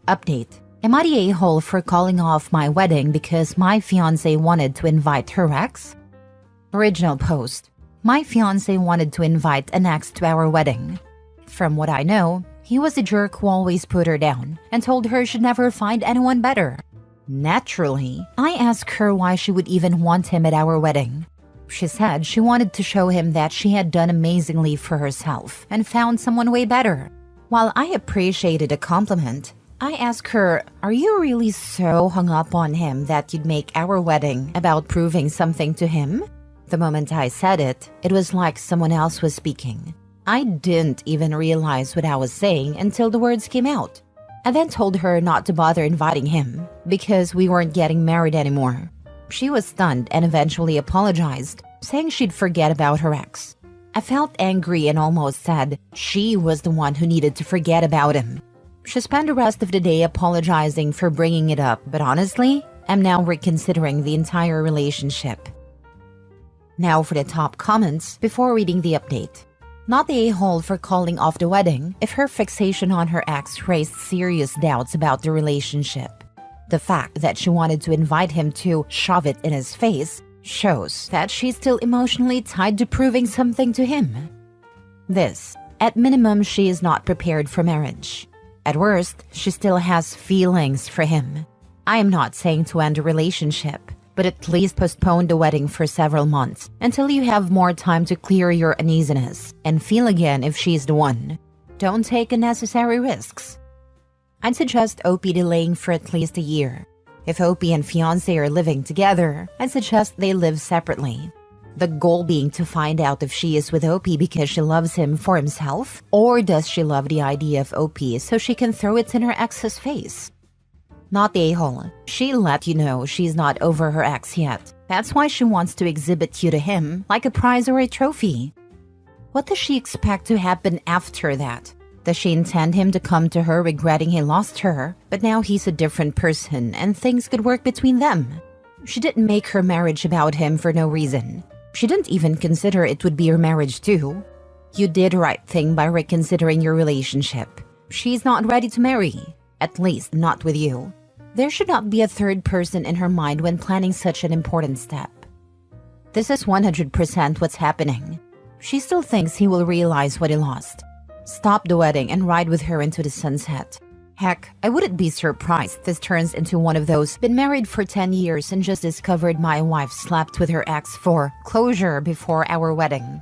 Update. Am I the a-hole for calling off my wedding because my fiancé wanted to invite her ex? Original post. My fiancé wanted to invite an ex to our wedding. From what I know, he was a jerk who always put her down and told her she'd never find anyone better. Naturally, I asked her why she would even want him at our wedding. She said she wanted to show him that she had done amazingly for herself and found someone way better. While I appreciated a compliment, I asked her, "Are you really so hung up on him that you'd make our wedding about proving something to him?" The moment I said it, it was like someone else was speaking. I didn't even realize what I was saying until the words came out. I then told her not to bother inviting him because we weren't getting married anymore. She was stunned and eventually apologized, saying she'd forget about her ex. I felt angry and almost said she was the one who needed to forget about him. She spent the rest of the day apologizing for bringing it up, but honestly, I'm now reconsidering the entire relationship. Now for the top comments before reading the update. Not the a-hole for calling off the wedding if her fixation on her ex raised serious doubts about the relationship. The fact that she wanted to invite him to shove it in his face shows that she's still emotionally tied to proving something to him. This, at minimum, she is not prepared for marriage. At worst, she still has feelings for him. I am not saying to end a relationship, but at least postpone the wedding for several months until you have more time to clear your uneasiness and feel again if she's the one. Don't take unnecessary risks. I'd suggest OP delaying for at least a year. If OP and fiancé are living together, I'd suggest they live separately. The goal being to find out if she is with OP because she loves him for himself, or does she love the idea of OP so she can throw it in her ex's face. Not the a-hole. She let you know she's not over her ex yet. That's why she wants to exhibit you to him like a prize or a trophy. What does she expect to happen after that? Does she intend him to come to her regretting he lost her, but now he's a different person and things could work between them? She didn't make her marriage about him for no reason. She didn't even consider it would be her marriage too. You did the right thing by reconsidering your relationship. She's not ready to marry, at least not with you. There should not be a third person in her mind when planning such an important step. This is 100% what's happening. She still thinks he will realize what he lost. Stop the wedding and ride with her into the sunset. Heck, I wouldn't be surprised if this turns into one of those been married for 10 years and just discovered my wife slept with her ex for closure before our wedding.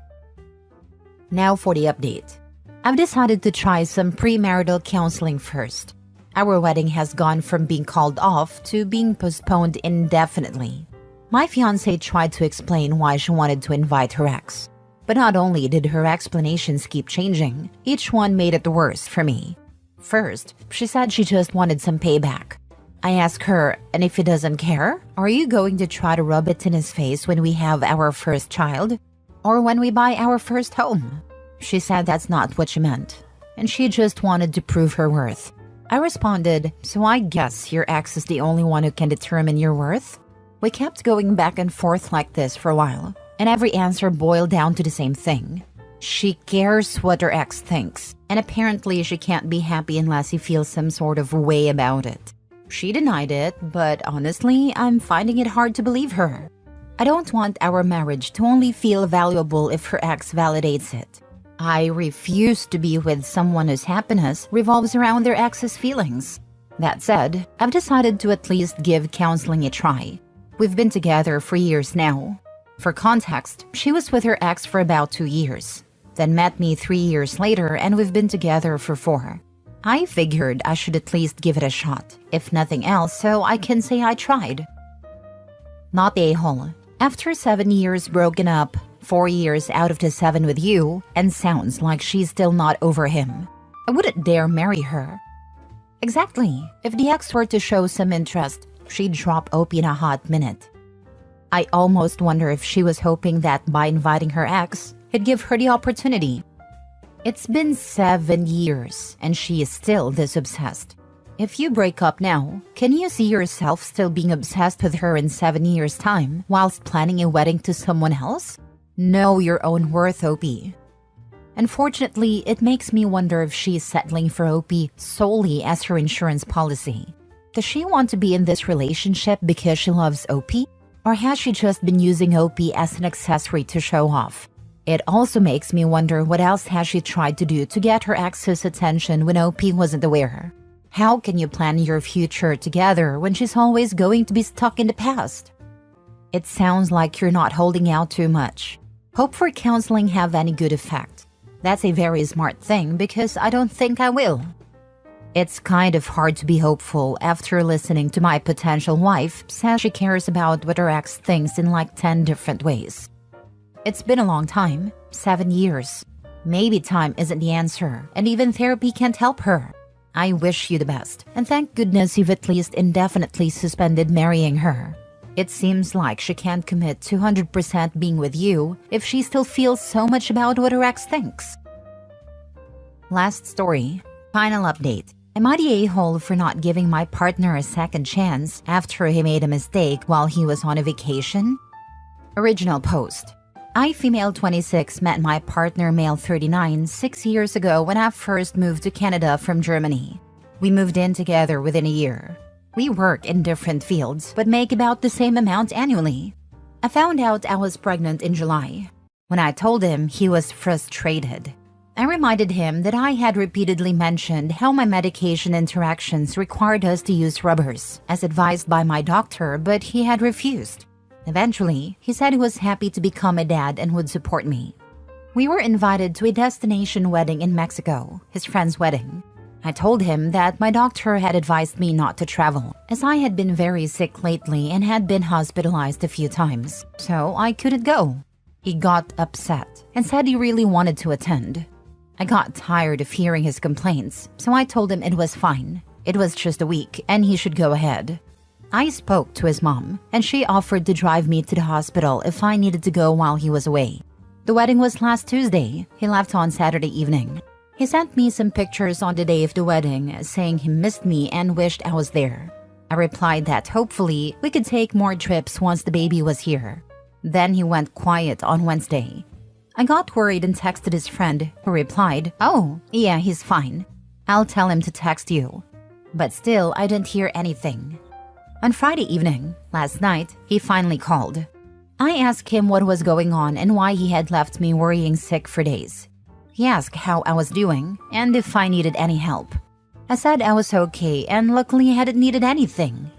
Now for the update. I've decided to try some premarital counseling first. Our wedding has gone from being called off to being postponed indefinitely. My fiancé tried to explain why she wanted to invite her ex. But not only did her explanations keep changing, each one made it worse for me. First, she said she just wanted some payback. I asked her, "And if he doesn't care, are you going to try to rub it in his face when we have our first child? Or when we buy our first home?" She said that's not what she meant, and she just wanted to prove her worth. I responded, "So I guess your ex is the only one who can determine your worth?" We kept going back and forth like this for a while, and every answer boiled down to the same thing. She cares what her ex thinks, and apparently she can't be happy unless he feels some sort of way about it. She denied it, but honestly, I'm finding it hard to believe her. I don't want our marriage to only feel valuable if her ex validates it. I refuse to be with someone whose happiness revolves around their ex's feelings. That said, I've decided to at least give counseling a try. We've been together for years now. For context, she was with her ex for about 2 years, then met me 3 years later, and we've been together for 4. I figured I should at least give it a shot, if nothing else, so I can say I tried. Not the a-hole. After 7 years broken up, 4 years out of the 7 with you, and sounds like she's still not over him, I wouldn't dare marry her. Exactly. If the ex were to show some interest, she'd drop OP in a hot minute. I almost wonder if she was hoping that by inviting her ex, he'd give her the opportunity. It's been 7 years, and she is still this obsessed. If you break up now, can you see yourself still being obsessed with her in 7 years' time whilst planning a wedding to someone else? Know your own worth, OP. Unfortunately, it makes me wonder if she's settling for OP solely as her insurance policy. Does she want to be in this relationship because she loves OP? Or has she just been using OP as an accessory to show off? It also makes me wonder what else has she tried to do to get her ex's attention when OP wasn't aware. How can you plan your future together when she's always going to be stuck in the past? It sounds like you're not holding out too much. Hope for counseling have any good effect. That's a very smart thing because I don't think I will. It's kind of hard to be hopeful after listening to my potential wife say she cares about what her ex thinks in like 10 different ways. It's been a long time, 7 years. Maybe time isn't the answer, and even therapy can't help her. I wish you the best, and thank goodness you've at least indefinitely suspended marrying her. It seems like she can't commit 200% being with you if she still feels so much about what her ex thinks. Last story. Final update. Am I the a-hole for not giving my partner a second chance after he made a mistake while he was on a vacation? Original post. I, female 26, met my partner, male 39, 6 years ago when I first moved to Canada from Germany. We moved in together within a year. We work in different fields, but make about the same amount annually. I found out I was pregnant in July. When I told him, he was frustrated. I reminded him that I had repeatedly mentioned how my medication interactions required us to use rubbers, as advised by my doctor, but he had refused. Eventually, he said he was happy to become a dad and would support me. We were invited to a destination wedding in Mexico, his friend's wedding. I told him that my doctor had advised me not to travel, as I had been very sick lately and had been hospitalized a few times, so I couldn't go. He got upset and said he really wanted to attend. I got tired of hearing his complaints, so I told him it was fine. It was just a week and he should go ahead. I spoke to his mom, and she offered to drive me to the hospital if I needed to go while he was away. The wedding was last Tuesday. He left on Saturday evening. He sent me some pictures on the day of the wedding, saying he missed me and wished I was there. I replied that hopefully we could take more trips once the baby was here. Then he went quiet on Wednesday. I got worried and texted his friend, who replied, "Oh, yeah, he's fine. I'll tell him to text you." But still, I didn't hear anything. On Friday evening, last night, he finally called. I asked him what was going on and why he had left me worrying sick for days. He asked how I was doing and if I needed any help. I said I was okay and luckily I hadn't needed anything.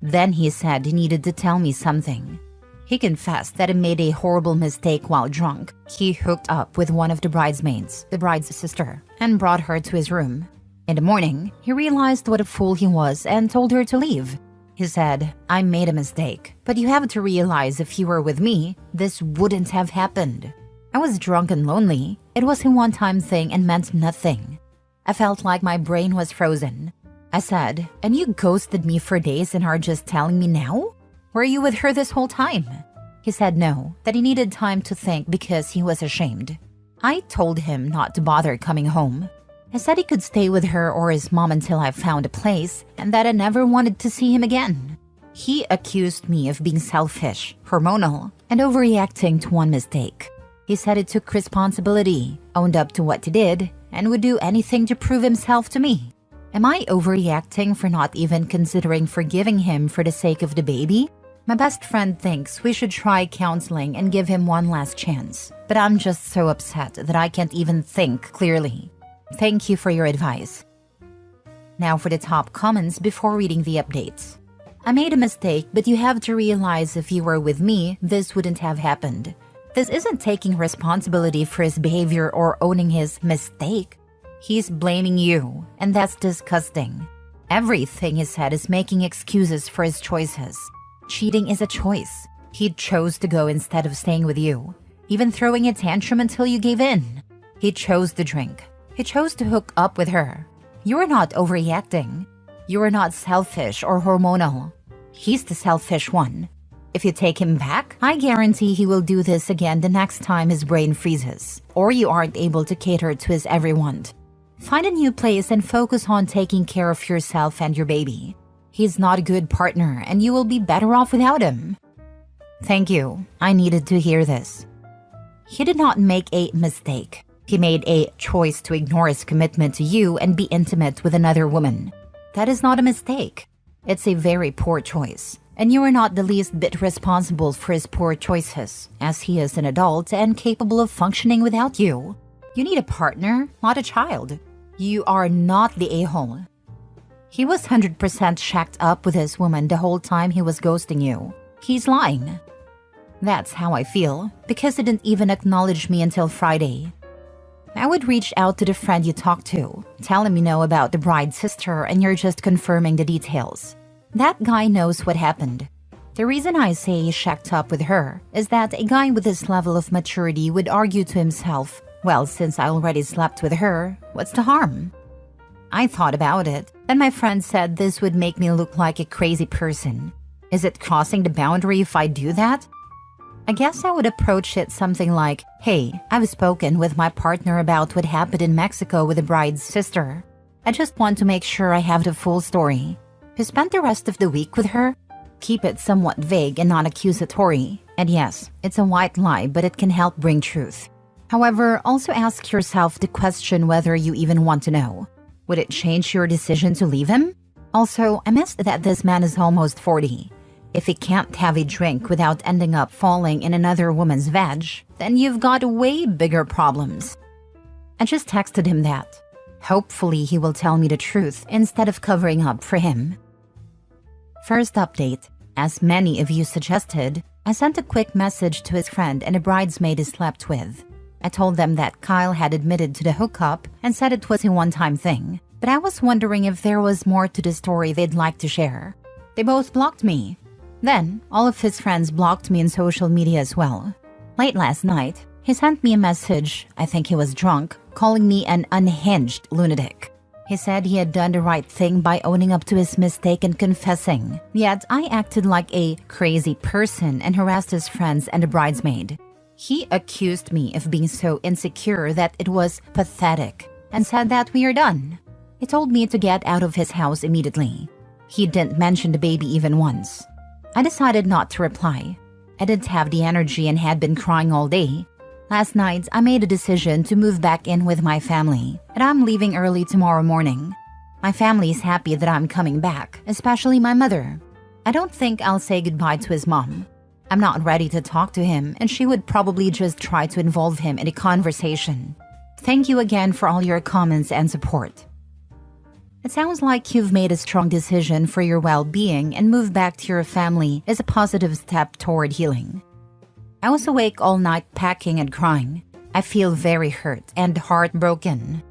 Then he said he needed to tell me something. He confessed that he made a horrible mistake while drunk. He hooked up with one of the bridesmaids, the bride's sister, and brought her to his room. In the morning, he realized what a fool he was and told her to leave. He said, "I made a mistake, but you have to realize if you were with me, this wouldn't have happened. I was drunk and lonely. It was a one-time thing and meant nothing." I felt like my brain was frozen. I said, "And you ghosted me for days and are just telling me now? Were you with her this whole time?" He said no, that he needed time to think because he was ashamed. I told him not to bother coming home. I said he could stay with her or his mom until I found a place and that I never wanted to see him again. He accused me of being selfish, hormonal, and overreacting to one mistake. He said he took responsibility, owned up to what he did, and would do anything to prove himself to me. Am I overreacting for not even considering forgiving him for the sake of the baby? My best friend thinks we should try counseling and give him one last chance, but I'm just so upset that I can't even think clearly. Thank you for your advice. Now for the top comments before reading the updates. I made a mistake, but you have to realize if you were with me, this wouldn't have happened. This isn't taking responsibility for his behavior or owning his mistake. He's blaming you, and that's disgusting. Everything he said is making excuses for his choices. Cheating is a choice. He chose to go instead of staying with you, even throwing a tantrum until you gave in. He chose to drink. He chose to hook up with her. You are not overreacting. You are not selfish or hormonal. He's the selfish one. If you take him back, I guarantee he will do this again the next time his brain freezes, or you aren't able to cater to his every want. Find a new place and focus on taking care of yourself and your baby. He's not a good partner and you will be better off without him. Thank you. I needed to hear this. He did not make a mistake. He made a choice to ignore his commitment to you and be intimate with another woman. That is not a mistake. It's a very poor choice. And you are not the least bit responsible for his poor choices, as he is an adult and capable of functioning without you. You need a partner, not a child. You are not the a-hole. He was 100% shacked up with this woman the whole time he was ghosting you. He's lying. That's how I feel, because he didn't even acknowledge me until Friday. I would reach out to the friend you talked to, tell him you know about the bride's sister and you're just confirming the details. That guy knows what happened. The reason I say he's shacked up with her is that a guy with this level of maturity would argue to himself, well, since I already slept with her, what's the harm? I thought about it, and my friend said this would make me look like a crazy person. Is it crossing the boundary if I do that? I guess I would approach it something like, hey, I've spoken with my partner about what happened in Mexico with the bride's sister. I just want to make sure I have the full story. You spent the rest of the week with her? Keep it somewhat vague and non-accusatory. And yes, it's a white lie, but it can help bring truth. However, also ask yourself the question whether you even want to know. Would it change your decision to leave him? Also, I missed that this man is almost 40. If he can't have a drink without ending up falling in another woman's vag, then you've got way bigger problems. I just texted him that. Hopefully he will tell me the truth instead of covering up for him. First update. As many of you suggested, I sent a quick message to his friend and a bridesmaid he slept with. I told them that Kyle had admitted to the hookup and said it was a one-time thing, but I was wondering if there was more to the story they'd like to share. They both blocked me. Then, all of his friends blocked me on social media as well. Late last night, he sent me a message, I think he was drunk, calling me an unhinged lunatic. He said he had done the right thing by owning up to his mistake and confessing, yet I acted like a crazy person and harassed his friends and the bridesmaid. He accused me of being so insecure that it was pathetic and said that we are done. He told me to get out of his house immediately. He didn't mention the baby even once. I decided not to reply. I didn't have the energy and had been crying all day. Last night, I made a decision to move back in with my family, and I'm leaving early tomorrow morning. My family is happy that I'm coming back, especially my mother. I don't think I'll say goodbye to his mom. I'm not ready to talk to him, and she would probably just try to involve him in a conversation. Thank you again for all your comments and support. It sounds like you've made a strong decision for your well-being, and move back to your family is a positive step toward healing. I was awake all night packing and crying. I feel very hurt and heartbroken.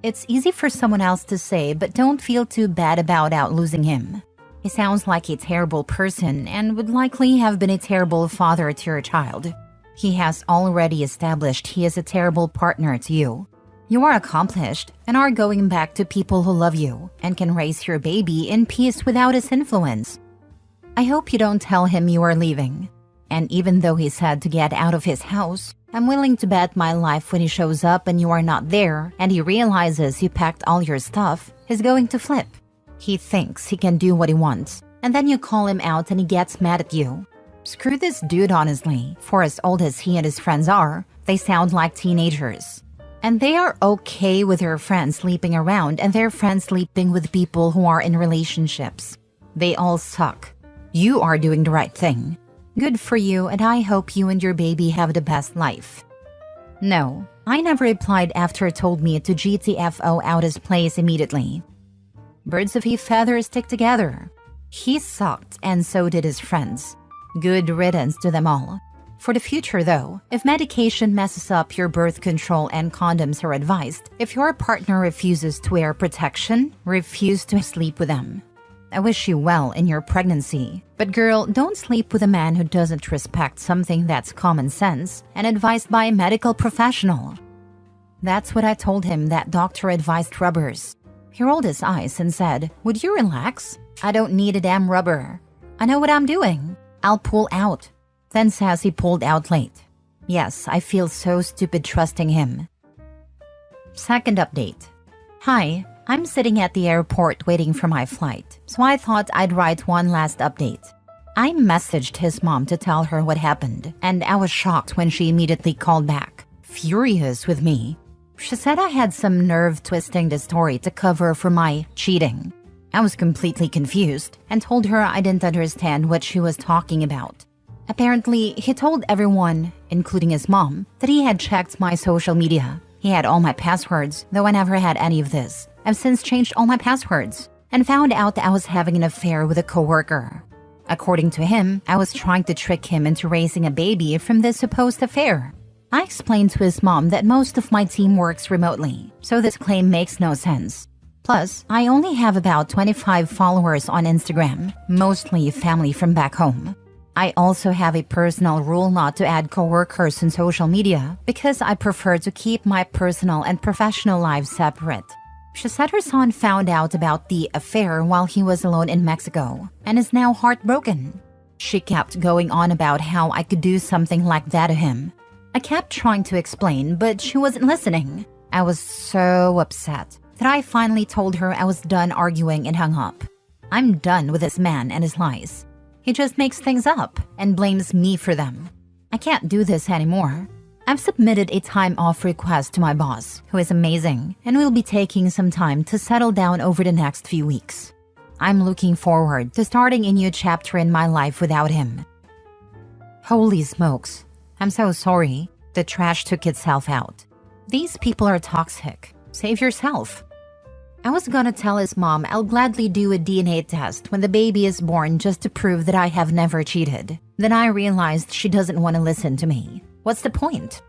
It's easy for someone else to say, but don't feel too bad about losing him. He sounds like a terrible person and would likely have been a terrible father to your child. He has already established he is a terrible partner to you. You are accomplished and are going back to people who love you and can raise your baby in peace without his influence. I hope you don't tell him you are leaving. And even though he said to get out of his house, I'm willing to bet my life when he shows up and you are not there and he realizes you packed all your stuff, he's going to flip. He thinks he can do what he wants, and then you call him out and he gets mad at you. Screw this dude, honestly. For as old as he and his friends are, they sound like teenagers. And they are okay with their friends sleeping around and their friends sleeping with people who are in relationships. They all suck. You are doing the right thing. Good for you, and I hope you and your baby have the best life. No, I never replied after he told me to GTFO out his place immediately. Birds of a feather stick together. He sucked, and so did his friends. Good riddance to them all. For the future though, if medication messes up your birth control and condoms are advised, if your partner refuses to wear protection, refuse to sleep with them. I wish you well in your pregnancy. But girl, don't sleep with a man who doesn't respect something that's common sense and advised by a medical professional. That's what I told him that doctor advised rubbers. He rolled his eyes and said, "Would you relax? I don't need a damn rubber. I know what I'm doing. I'll pull out." Then says he pulled out late. Yes, I feel so stupid trusting him. Second update. Hi, I'm sitting at the airport waiting for my flight, so I thought I'd write one last update. I messaged his mom to tell her what happened, and I was shocked when she immediately called back. furious with me. She said I had some nerve twisting the story to cover for my cheating. I was completely confused and told her I didn't understand what she was talking about. Apparently, he told everyone, including his mom, that he had checked my social media. He had all my passwords, though I never had any of this. I've since changed all my passwords and found out that I was having an affair with a coworker. According to him, I was trying to trick him into raising a baby from this supposed affair. I explained to his mom that most of my team works remotely, so this claim makes no sense. Plus, I only have about 25 followers on Instagram, mostly family from back home. I also have a personal rule not to add coworkers on social media because I prefer to keep my personal and professional lives separate. She said her son found out about the affair while he was alone in Mexico and is now heartbroken. She kept going on about how I could do something like that to him. I kept trying to explain, but she wasn't listening. I was so upset that I finally told her I was done arguing and hung up. I'm done with this man and his lies. He just makes things up and blames me for them. I can't do this anymore. I've submitted a time-off request to my boss, who is amazing, and will be taking some time to settle down over the next few weeks. I'm looking forward to starting a new chapter in my life without him. Holy smokes. I'm so sorry. The trash took itself out. These people are toxic. Save yourself. I was gonna tell his mom I'll gladly do a DNA test when the baby is born just to prove that I have never cheated. Then I realized she doesn't want to listen to me. What's the point?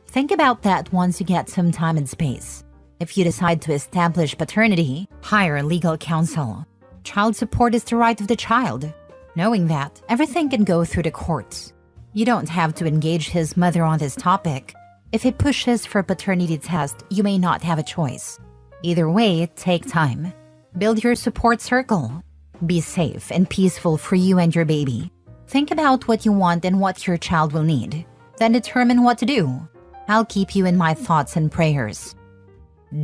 Think about that once you get some time and space. If you decide to establish paternity, hire legal counsel. Child support is the right of the child. Knowing that, everything can go through the courts. You don't have to engage his mother on this topic. If he pushes for a paternity test, you may not have a choice. Either way, take time. Build your support circle. Be safe and peaceful for you and your baby. Think about what you want and what your child will need. Then determine what to do. I'll keep you in my thoughts and prayers.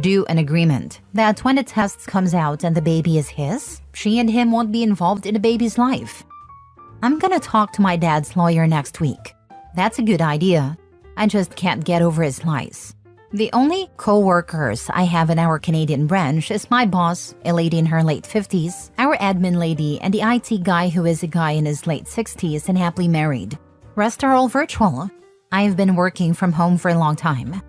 Do an agreement that when the test comes out and the baby is his, she and him won't be involved in the baby's life. I'm gonna talk to my dad's lawyer next week. That's a good idea. I just can't get over his lies. The only co-workers I have in our Canadian branch is my boss, a lady in her late 50s, our admin lady, and the IT guy who is a guy in his late 60s and happily married. Rest are all virtual. I've been working from home for a long time.